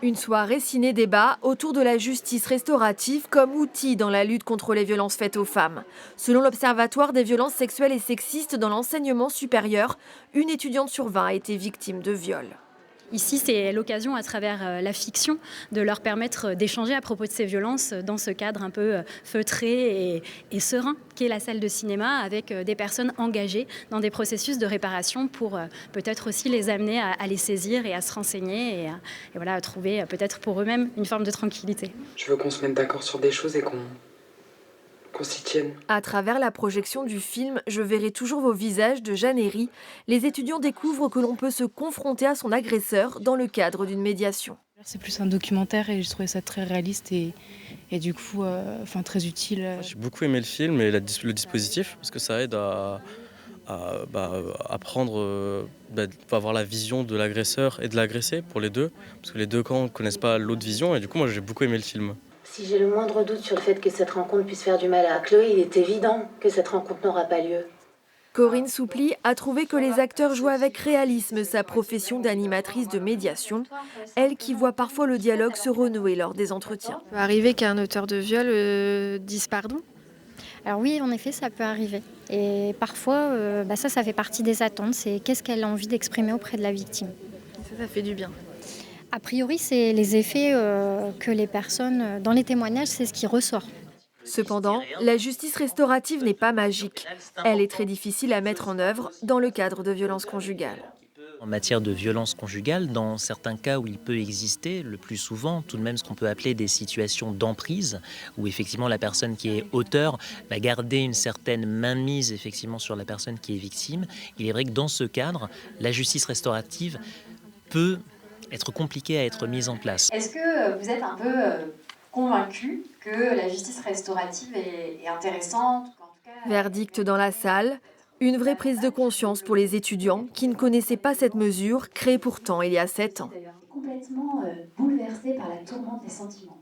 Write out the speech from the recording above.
Une soirée ciné-débat autour de la justice restaurative comme outil dans la lutte contre les violences faites aux femmes. Selon l'Observatoire des violences sexuelles et sexistes dans l'enseignement supérieur, une étudiante sur 20 a été victime de viol. Ici, c'est l'occasion, à travers la fiction, de leur permettre d'échanger à propos de ces violences dans ce cadre un peu feutré et serein qu'est la salle de cinéma, avec des personnes engagées dans des processus de réparation pour peut-être aussi les amener à les saisir et à se renseigner et voilà, à trouver peut-être pour eux-mêmes une forme de tranquillité. Je veux qu'on se mette d'accord sur des choses et qu'on s'y tienne. À travers la projection du film Je verrai toujours vos visages de Jeanne Herry, les étudiants découvrent que l'on peut se confronter à son agresseur dans le cadre d'une médiation. C'est plus un documentaire et je trouvais ça très réaliste et du coup très utile. J'ai beaucoup aimé le film et le dispositif parce que ça aide à apprendre, avoir la vision de l'agresseur et de l'agressé pour les deux, parce que les deux camps ne connaissent pas l'autre vision et du coup moi j'ai beaucoup aimé le film. Si j'ai le moindre doute sur le fait que cette rencontre puisse faire du mal à Chloé, il est évident que cette rencontre n'aura pas lieu. Corinne Soupli a trouvé que les acteurs jouent avec réalisme sa profession d'animatrice de médiation, elle qui voit parfois le dialogue se renouer lors des entretiens. Il peut arriver qu'un auteur de viol dise pardon. Alors oui, en effet, ça peut arriver. Et parfois, ça fait partie des attentes. C'est qu'est-ce qu'elle a envie d'exprimer auprès de la victime. Ça fait du bien. A priori, c'est les effets que les personnes, dans les témoignages, c'est ce qui ressort. Cependant, la justice restaurative n'est pas magique. Elle est très difficile à mettre en œuvre dans le cadre de violences conjugales. En matière de violence conjugale, dans certains cas où il peut exister, le plus souvent, tout de même ce qu'on peut appeler des situations d'emprise, où effectivement la personne qui est auteur va garder une certaine mainmise effectivement sur la personne qui est victime. Il est vrai que dans ce cadre, la justice restaurative peut être compliquée à être mise en place. Est-ce que vous êtes un peu convaincu que la justice restaurative est intéressante? Verdict dans la salle. Une vraie prise de conscience pour les étudiants qui ne connaissaient pas cette mesure, créée pourtant il y a 7 ans. Complètement bouleversé par la tourmente des sentiments.